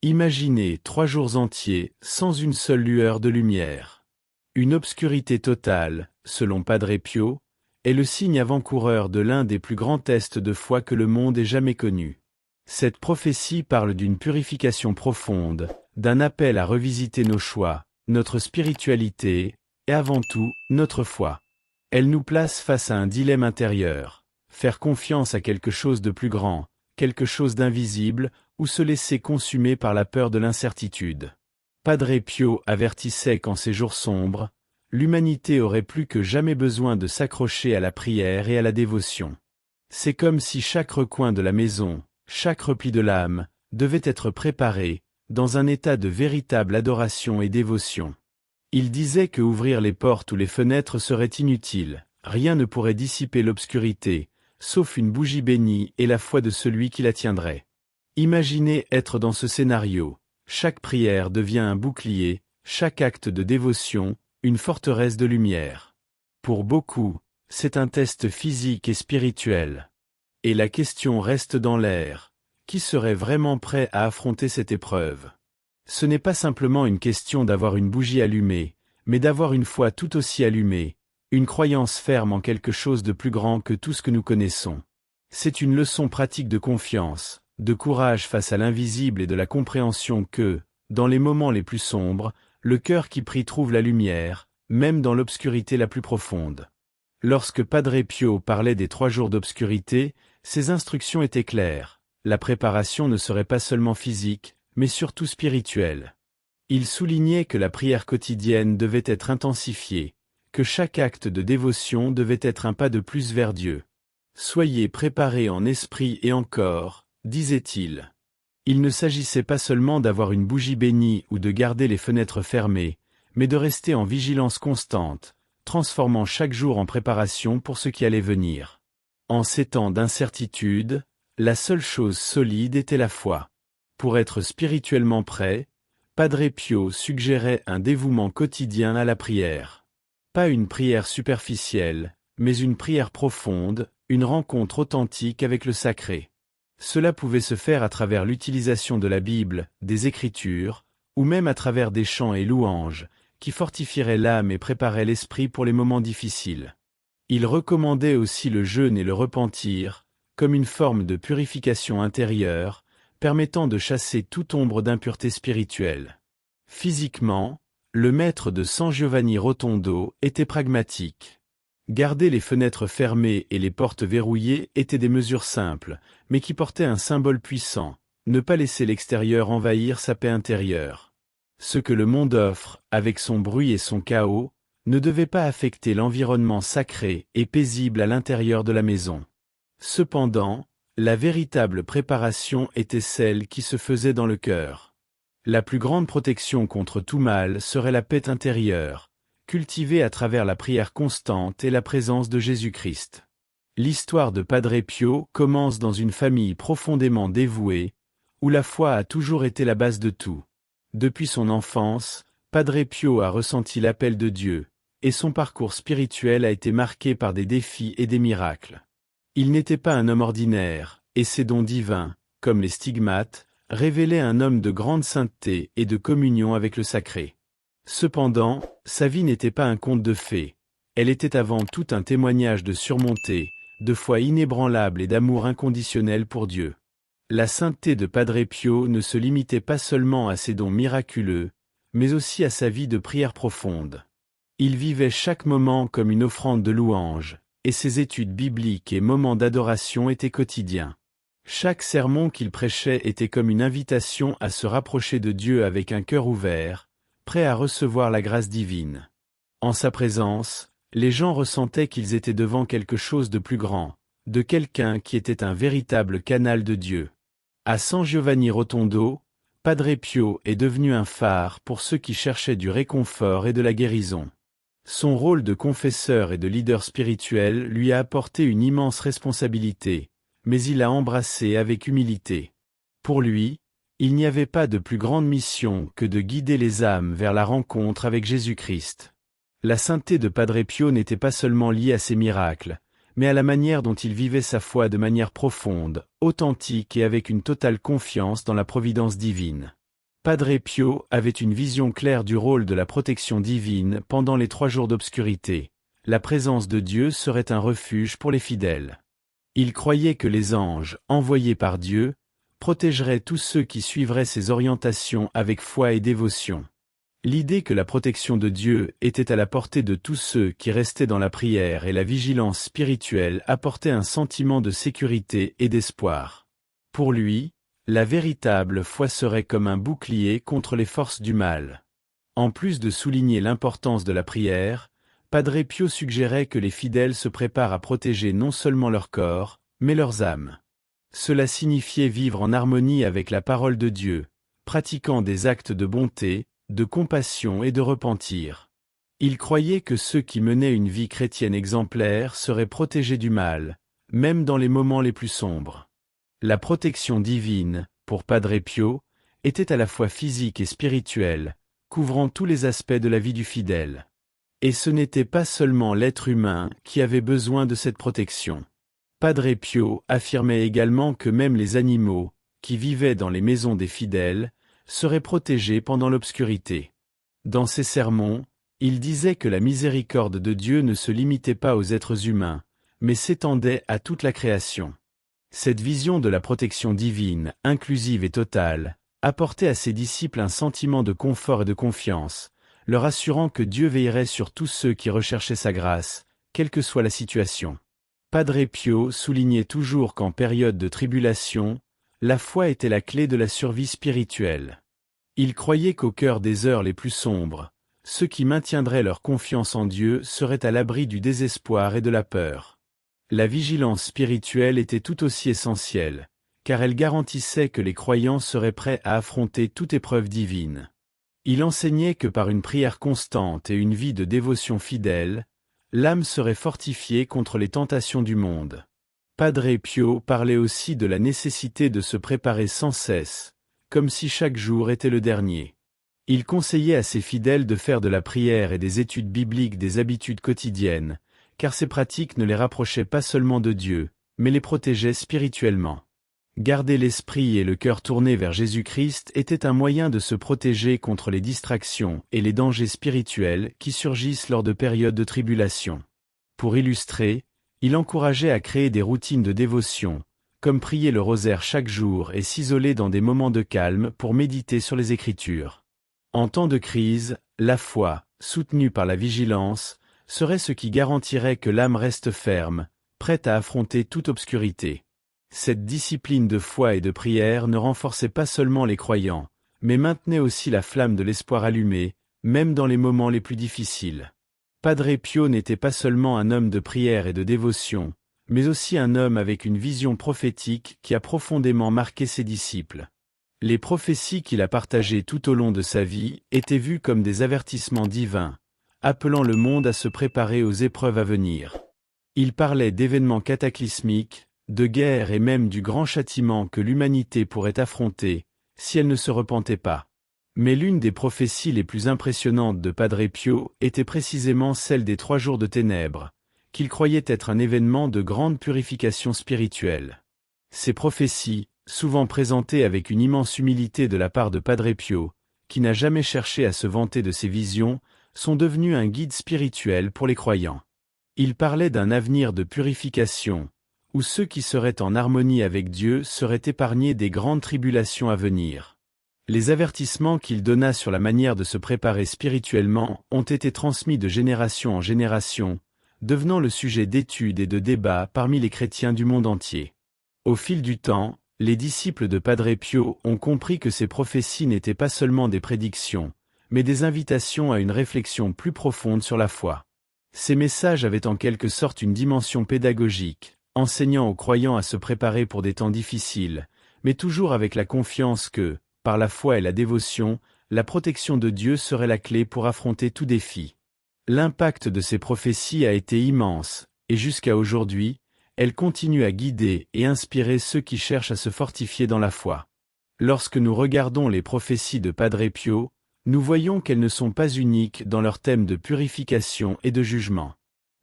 Imaginez 3 jours entiers sans une seule lueur de lumière. Une obscurité totale, selon Padre Pio, est le signe avant-coureur de l'un des plus grands tests de foi que le monde ait jamais connu. Cette prophétie parle d'une purification profonde, d'un appel à revisiter nos choix, notre spiritualité, et avant tout, notre foi. Elle nous place face à un dilemme intérieur, faire confiance à quelque chose de plus grand, quelque chose d'invisible, ou se laisser consumer par la peur de l'incertitude. Padre Pio avertissait qu'en ces jours sombres, l'humanité aurait plus que jamais besoin de s'accrocher à la prière et à la dévotion. C'est comme si chaque recoin de la maison, chaque repli de l'âme, devait être préparé, dans un état de véritable adoration et dévotion. Il disait que ouvrir les portes ou les fenêtres serait inutile, rien ne pourrait dissiper l'obscurité, sauf une bougie bénie et la foi de celui qui la tiendrait. Imaginez être dans ce scénario, chaque prière devient un bouclier, chaque acte de dévotion, une forteresse de lumière. Pour beaucoup, c'est un test physique et spirituel. Et la question reste dans l'air, qui serait vraiment prêt à affronter cette épreuve? Ce n'est pas simplement une question d'avoir une bougie allumée, mais d'avoir une foi tout aussi allumée, une croyance ferme en quelque chose de plus grand que tout ce que nous connaissons. C'est une leçon pratique de confiance, de courage face à l'invisible et de la compréhension que, dans les moments les plus sombres, le cœur qui prie trouve la lumière, même dans l'obscurité la plus profonde. Lorsque Padre Pio parlait des 3 jours d'obscurité, ses instructions étaient claires. La préparation ne serait pas seulement physique, mais surtout spirituelle. Il soulignait que la prière quotidienne devait être intensifiée, que chaque acte de dévotion devait être un pas de plus vers Dieu. Soyez préparés en esprit et en corps, disait-il. Il ne s'agissait pas seulement d'avoir une bougie bénie ou de garder les fenêtres fermées, mais de rester en vigilance constante, transformant chaque jour en préparation pour ce qui allait venir. En ces temps d'incertitude, la seule chose solide était la foi. Pour être spirituellement prêt, Padre Pio suggérait un dévouement quotidien à la prière. Pas une prière superficielle, mais une prière profonde, une rencontre authentique avec le sacré. Cela pouvait se faire à travers l'utilisation de la Bible, des Écritures, ou même à travers des chants et louanges, qui fortifieraient l'âme et préparaient l'esprit pour les moments difficiles. Il recommandait aussi le jeûne et le repentir, comme une forme de purification intérieure, permettant de chasser toute ombre d'impureté spirituelle. Physiquement, le maître de San Giovanni Rotondo était pragmatique. Garder les fenêtres fermées et les portes verrouillées étaient des mesures simples, mais qui portaient un symbole puissant, ne pas laisser l'extérieur envahir sa paix intérieure. Ce que le monde offre, avec son bruit et son chaos, ne devait pas affecter l'environnement sacré et paisible à l'intérieur de la maison. Cependant, la véritable préparation était celle qui se faisait dans le cœur. La plus grande protection contre tout mal serait la paix intérieure, cultivée à travers la prière constante et la présence de Jésus-Christ. L'histoire de Padre Pio commence dans une famille profondément dévouée, où la foi a toujours été la base de tout. Depuis son enfance, Padre Pio a ressenti l'appel de Dieu, et son parcours spirituel a été marqué par des défis et des miracles. Il n'était pas un homme ordinaire, et ses dons divins, comme les stigmates, révélaient un homme de grande sainteté et de communion avec le sacré. Cependant, sa vie n'était pas un conte de fées, elle était avant tout un témoignage de surmonter, de foi inébranlable et d'amour inconditionnel pour Dieu. La sainteté de Padre Pio ne se limitait pas seulement à ses dons miraculeux, mais aussi à sa vie de prière profonde. Il vivait chaque moment comme une offrande de louange, et ses études bibliques et moments d'adoration étaient quotidiens. Chaque sermon qu'il prêchait était comme une invitation à se rapprocher de Dieu avec un cœur ouvert, prêt à recevoir la grâce divine. En sa présence, les gens ressentaient qu'ils étaient devant quelque chose de plus grand, de quelqu'un qui était un véritable canal de Dieu. À San Giovanni Rotondo, Padre Pio est devenu un phare pour ceux qui cherchaient du réconfort et de la guérison. Son rôle de confesseur et de leader spirituel lui a apporté une immense responsabilité, mais il l'a embrassée avec humilité. Pour lui, il n'y avait pas de plus grande mission que de guider les âmes vers la rencontre avec Jésus-Christ. La sainteté de Padre Pio n'était pas seulement liée à ses miracles, mais à la manière dont il vivait sa foi de manière profonde, authentique et avec une totale confiance dans la providence divine. Padre Pio avait une vision claire du rôle de la protection divine pendant les 3 jours d'obscurité. La présence de Dieu serait un refuge pour les fidèles. Il croyait que les anges, envoyés par Dieu, protégeraient tous ceux qui suivraient ses orientations avec foi et dévotion. L'idée que la protection de Dieu était à la portée de tous ceux qui restaient dans la prière et la vigilance spirituelle apportait un sentiment de sécurité et d'espoir. Pour lui, la véritable foi serait comme un bouclier contre les forces du mal. En plus de souligner l'importance de la prière, Padre Pio suggérait que les fidèles se préparent à protéger non seulement leur corps, mais leurs âmes. Cela signifiait vivre en harmonie avec la parole de Dieu, pratiquant des actes de bonté, de compassion et de repentir. Il croyait que ceux qui menaient une vie chrétienne exemplaire seraient protégés du mal, même dans les moments les plus sombres. La protection divine, pour Padre Pio, était à la fois physique et spirituelle, couvrant tous les aspects de la vie du fidèle. Et ce n'était pas seulement l'être humain qui avait besoin de cette protection. Padre Pio affirmait également que même les animaux, qui vivaient dans les maisons des fidèles, seraient protégés pendant l'obscurité. Dans ses sermons, il disait que la miséricorde de Dieu ne se limitait pas aux êtres humains, mais s'étendait à toute la création. Cette vision de la protection divine, inclusive et totale, apportait à ses disciples un sentiment de confort et de confiance, leur assurant que Dieu veillerait sur tous ceux qui recherchaient sa grâce, quelle que soit la situation. Padre Pio soulignait toujours qu'en période de tribulation, la foi était la clé de la survie spirituelle. Il croyait qu'au cœur des heures les plus sombres, ceux qui maintiendraient leur confiance en Dieu seraient à l'abri du désespoir et de la peur. La vigilance spirituelle était tout aussi essentielle, car elle garantissait que les croyants seraient prêts à affronter toute épreuve divine. Il enseignait que par une prière constante et une vie de dévotion fidèle, l'âme serait fortifiée contre les tentations du monde. Padre Pio parlait aussi de la nécessité de se préparer sans cesse, comme si chaque jour était le dernier. Il conseillait à ses fidèles de faire de la prière et des études bibliques des habitudes quotidiennes, car ces pratiques ne les rapprochaient pas seulement de Dieu, mais les protégeaient spirituellement. Garder l'esprit et le cœur tournés vers Jésus-Christ était un moyen de se protéger contre les distractions et les dangers spirituels qui surgissent lors de périodes de tribulation. Pour illustrer, il encourageait à créer des routines de dévotion, comme prier le rosaire chaque jour et s'isoler dans des moments de calme pour méditer sur les Écritures. En temps de crise, la foi, soutenue par la vigilance, serait ce qui garantirait que l'âme reste ferme, prête à affronter toute obscurité. Cette discipline de foi et de prière ne renforçait pas seulement les croyants, mais maintenait aussi la flamme de l'espoir allumée, même dans les moments les plus difficiles. Padre Pio n'était pas seulement un homme de prière et de dévotion, mais aussi un homme avec une vision prophétique qui a profondément marqué ses disciples. Les prophéties qu'il a partagées tout au long de sa vie étaient vues comme des avertissements divins, appelant le monde à se préparer aux épreuves à venir. Il parlait d'événements cataclysmiques, de guerre et même du grand châtiment que l'humanité pourrait affronter, si elle ne se repentait pas. Mais l'une des prophéties les plus impressionnantes de Padre Pio était précisément celle des 3 jours de ténèbres, qu'il croyait être un événement de grande purification spirituelle. Ces prophéties, souvent présentées avec une immense humilité de la part de Padre Pio, qui n'a jamais cherché à se vanter de ses visions, sont devenues un guide spirituel pour les croyants. Il parlait d'un avenir de purification, où ceux qui seraient en harmonie avec Dieu seraient épargnés des grandes tribulations à venir. Les avertissements qu'il donna sur la manière de se préparer spirituellement ont été transmis de génération en génération, devenant le sujet d'études et de débats parmi les chrétiens du monde entier. Au fil du temps, les disciples de Padre Pio ont compris que ces prophéties n'étaient pas seulement des prédictions, mais des invitations à une réflexion plus profonde sur la foi. Ces messages avaient en quelque sorte une dimension pédagogique, enseignant aux croyants à se préparer pour des temps difficiles, mais toujours avec la confiance que, par la foi et la dévotion, la protection de Dieu serait la clé pour affronter tout défi. L'impact de ces prophéties a été immense, et jusqu'à aujourd'hui, elles continuent à guider et inspirer ceux qui cherchent à se fortifier dans la foi. Lorsque nous regardons les prophéties de Padre Pio, nous voyons qu'elles ne sont pas uniques dans leur thème de purification et de jugement.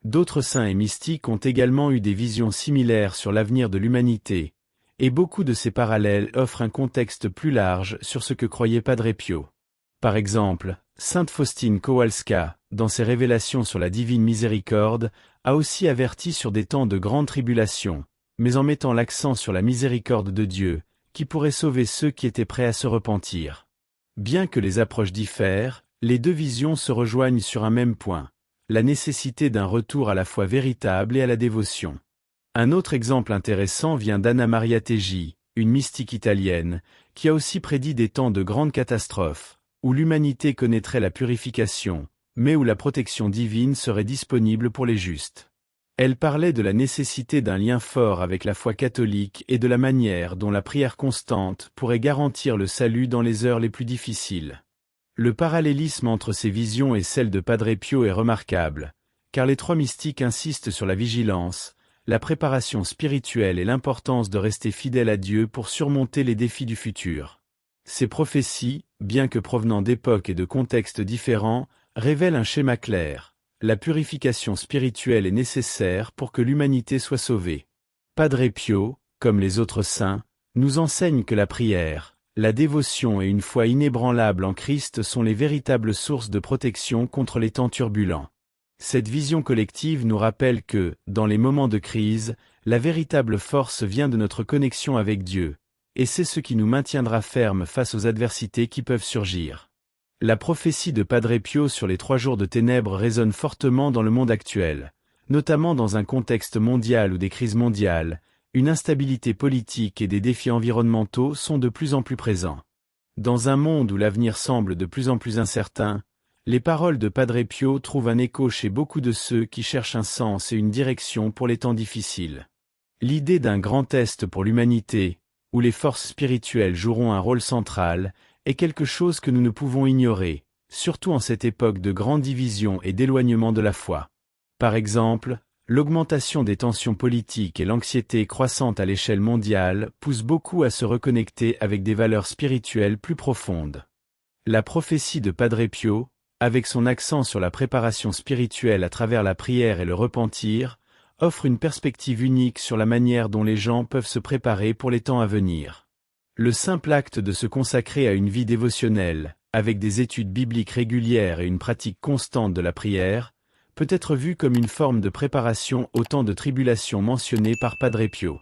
D'autres saints et mystiques ont également eu des visions similaires sur l'avenir de l'humanité, et beaucoup de ces parallèles offrent un contexte plus large sur ce que croyait Padre Pio. Par exemple, Sainte Faustine Kowalska, dans ses révélations sur la divine miséricorde, a aussi averti sur des temps de grande tribulation, mais en mettant l'accent sur la miséricorde de Dieu, qui pourrait sauver ceux qui étaient prêts à se repentir. Bien que les approches diffèrent, les deux visions se rejoignent sur un même point, la nécessité d'un retour à la foi véritable et à la dévotion. Un autre exemple intéressant vient d'Anna Maria Teggi, une mystique italienne, qui a aussi prédit des temps de grandes catastrophes, où l'humanité connaîtrait la purification, mais où la protection divine serait disponible pour les justes. Elle parlait de la nécessité d'un lien fort avec la foi catholique et de la manière dont la prière constante pourrait garantir le salut dans les heures les plus difficiles. Le parallélisme entre ces visions et celle de Padre Pio est remarquable, car les trois mystiques insistent sur la vigilance, la préparation spirituelle et l'importance de rester fidèle à Dieu pour surmonter les défis du futur. Ces prophéties, bien que provenant d'époques et de contextes différents, révèlent un schéma clair. La purification spirituelle est nécessaire pour que l'humanité soit sauvée. Padre Pio, comme les autres saints, nous enseigne que la prière, la dévotion et une foi inébranlable en Christ sont les véritables sources de protection contre les temps turbulents. Cette vision collective nous rappelle que, dans les moments de crise, la véritable force vient de notre connexion avec Dieu, et c'est ce qui nous maintiendra fermes face aux adversités qui peuvent surgir. La prophétie de Padre Pio sur les 3 jours de ténèbres résonne fortement dans le monde actuel, notamment dans un contexte mondial où des crises mondiales, une instabilité politique et des défis environnementaux sont de plus en plus présents. Dans un monde où l'avenir semble de plus en plus incertain, les paroles de Padre Pio trouvent un écho chez beaucoup de ceux qui cherchent un sens et une direction pour les temps difficiles. L'idée d'un grand test pour l'humanité, où les forces spirituelles joueront un rôle central, est quelque chose que nous ne pouvons ignorer, surtout en cette époque de grande division et d'éloignement de la foi. Par exemple, l'augmentation des tensions politiques et l'anxiété croissante à l'échelle mondiale poussent beaucoup à se reconnecter avec des valeurs spirituelles plus profondes. La prophétie de Padre Pio, avec son accent sur la préparation spirituelle à travers la prière et le repentir, offre une perspective unique sur la manière dont les gens peuvent se préparer pour les temps à venir. Le simple acte de se consacrer à une vie dévotionnelle, avec des études bibliques régulières et une pratique constante de la prière, peut être vu comme une forme de préparation au temps de tribulation mentionné par Padre Pio.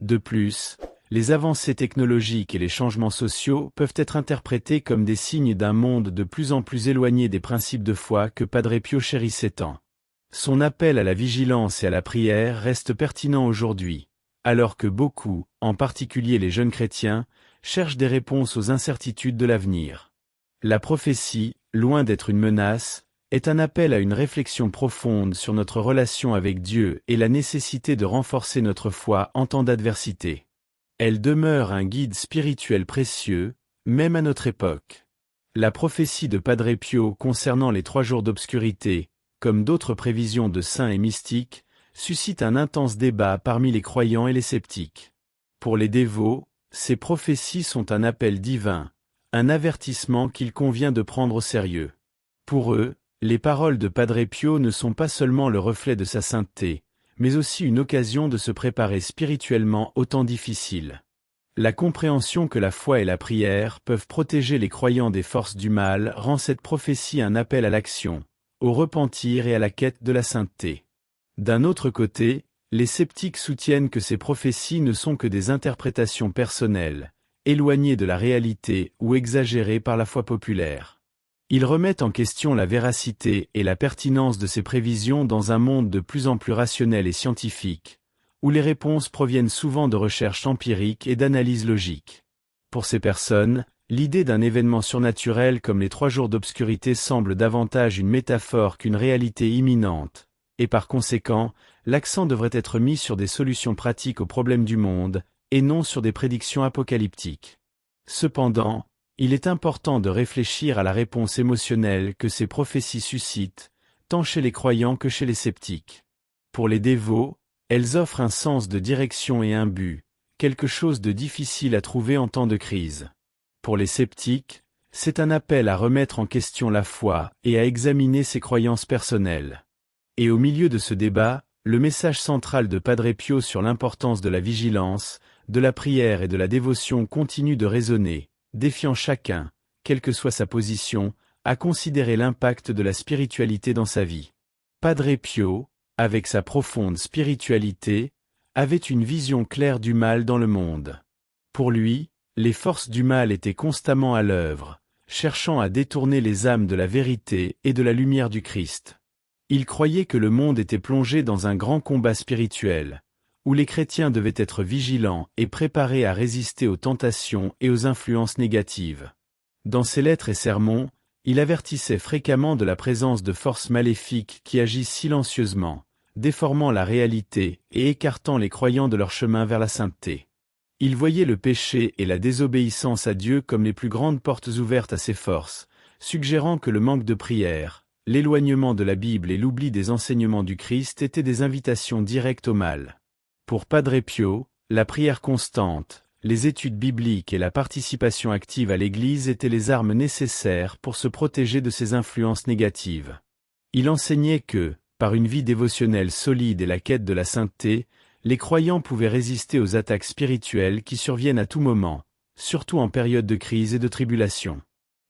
De plus, les avancées technologiques et les changements sociaux peuvent être interprétés comme des signes d'un monde de plus en plus éloigné des principes de foi que Padre Pio chérissait tant. Son appel à la vigilance et à la prière reste pertinent aujourd'hui, alors que beaucoup, en particulier les jeunes chrétiens, cherchent des réponses aux incertitudes de l'avenir. La prophétie, loin d'être une menace, est un appel à une réflexion profonde sur notre relation avec Dieu et la nécessité de renforcer notre foi en temps d'adversité. Elle demeure un guide spirituel précieux, même à notre époque. La prophétie de Padre Pio concernant les 3 jours d'obscurité, comme d'autres prévisions de saints et mystiques, suscite un intense débat parmi les croyants et les sceptiques. Pour les dévots, ces prophéties sont un appel divin, un avertissement qu'il convient de prendre au sérieux. Pour eux, les paroles de Padre Pio ne sont pas seulement le reflet de sa sainteté, mais aussi une occasion de se préparer spirituellement aux temps difficiles. La compréhension que la foi et la prière peuvent protéger les croyants des forces du mal rend cette prophétie un appel à l'action, au repentir et à la quête de la sainteté. D'un autre côté, les sceptiques soutiennent que ces prophéties ne sont que des interprétations personnelles, éloignées de la réalité ou exagérées par la foi populaire. Ils remettent en question la véracité et la pertinence de ces prévisions dans un monde de plus en plus rationnel et scientifique, où les réponses proviennent souvent de recherches empiriques et d'analyses logiques. Pour ces personnes, l'idée d'un événement surnaturel comme les 3 jours d'obscurité semble davantage une métaphore qu'une réalité imminente, et par conséquent, l'accent devrait être mis sur des solutions pratiques aux problèmes du monde, et non sur des prédictions apocalyptiques. Cependant, il est important de réfléchir à la réponse émotionnelle que ces prophéties suscitent, tant chez les croyants que chez les sceptiques. Pour les dévots, elles offrent un sens de direction et un but, quelque chose de difficile à trouver en temps de crise. Pour les sceptiques, c'est un appel à remettre en question la foi et à examiner ses croyances personnelles. Et au milieu de ce débat, le message central de Padre Pio sur l'importance de la vigilance de la prière et de la dévotion continuent de résonner, défiant chacun, quelle que soit sa position, à considérer l'impact de la spiritualité dans sa vie. Padre Pio, avec sa profonde spiritualité, avait une vision claire du mal dans le monde. Pour lui, les forces du mal étaient constamment à l'œuvre, cherchant à détourner les âmes de la vérité et de la lumière du Christ. Il croyait que le monde était plongé dans un grand combat spirituel, où les chrétiens devaient être vigilants et préparés à résister aux tentations et aux influences négatives. Dans ses lettres et sermons, il avertissait fréquemment de la présence de forces maléfiques qui agissent silencieusement, déformant la réalité et écartant les croyants de leur chemin vers la sainteté. Il voyait le péché et la désobéissance à Dieu comme les plus grandes portes ouvertes à ces forces, suggérant que le manque de prière, l'éloignement de la Bible et l'oubli des enseignements du Christ étaient des invitations directes au mal. Pour Padre Pio, la prière constante, les études bibliques et la participation active à l'Église étaient les armes nécessaires pour se protéger de ces influences négatives. Il enseignait que, par une vie dévotionnelle solide et la quête de la sainteté, les croyants pouvaient résister aux attaques spirituelles qui surviennent à tout moment, surtout en période de crise et de tribulation.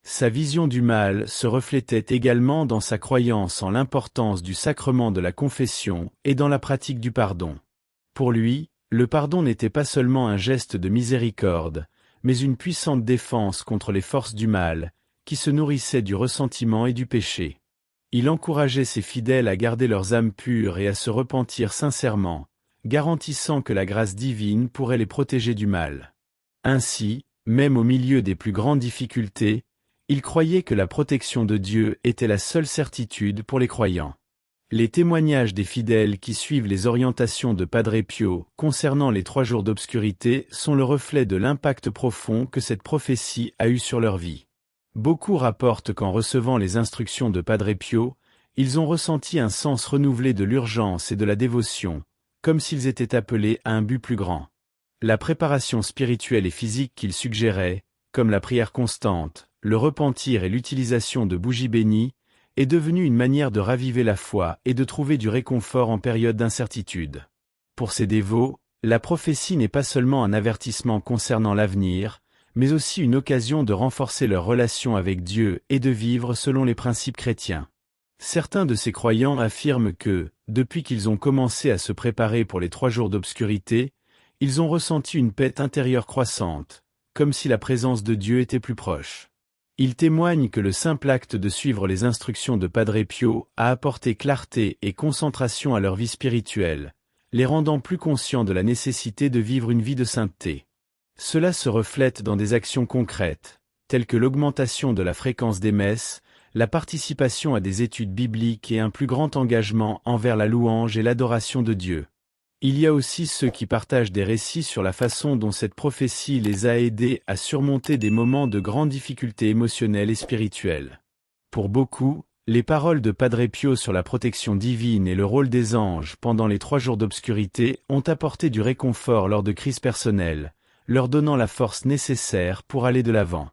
Sa vision du mal se reflétait également dans sa croyance en l'importance du sacrement de la confession et dans la pratique du pardon. Pour lui, le pardon n'était pas seulement un geste de miséricorde, mais une puissante défense contre les forces du mal, qui se nourrissaient du ressentiment et du péché. Il encourageait ses fidèles à garder leurs âmes pures et à se repentir sincèrement, garantissant que la grâce divine pourrait les protéger du mal. Ainsi, même au milieu des plus grandes difficultés, il croyait que la protection de Dieu était la seule certitude pour les croyants. Les témoignages des fidèles qui suivent les orientations de Padre Pio concernant les 3 jours d'obscurité sont le reflet de l'impact profond que cette prophétie a eu sur leur vie. Beaucoup rapportent qu'en recevant les instructions de Padre Pio, ils ont ressenti un sens renouvelé de l'urgence et de la dévotion, comme s'ils étaient appelés à un but plus grand. La préparation spirituelle et physique qu'il suggérait, comme la prière constante, le repentir et l'utilisation de bougies bénies, est devenue une manière de raviver la foi et de trouver du réconfort en période d'incertitude. Pour ces dévots, la prophétie n'est pas seulement un avertissement concernant l'avenir, mais aussi une occasion de renforcer leur relation avec Dieu et de vivre selon les principes chrétiens. Certains de ces croyants affirment que, depuis qu'ils ont commencé à se préparer pour les 3 jours d'obscurité, ils ont ressenti une paix intérieure croissante, comme si la présence de Dieu était plus proche. Ils témoignent que le simple acte de suivre les instructions de Padre Pio a apporté clarté et concentration à leur vie spirituelle, les rendant plus conscients de la nécessité de vivre une vie de sainteté. Cela se reflète dans des actions concrètes, telles que l'augmentation de la fréquence des messes, la participation à des études bibliques et un plus grand engagement envers la louange et l'adoration de Dieu. Il y a aussi ceux qui partagent des récits sur la façon dont cette prophétie les a aidés à surmonter des moments de grandes difficultés émotionnelles et spirituelles. Pour beaucoup, les paroles de Padre Pio sur la protection divine et le rôle des anges pendant les 3 jours d'obscurité ont apporté du réconfort lors de crises personnelles, leur donnant la force nécessaire pour aller de l'avant.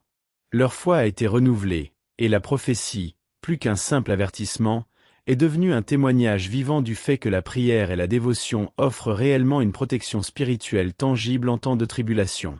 Leur foi a été renouvelée, et la prophétie, plus qu'un simple avertissement, est devenue un témoignage vivant du fait que la prière et la dévotion offrent réellement une protection spirituelle tangible en temps de tribulation.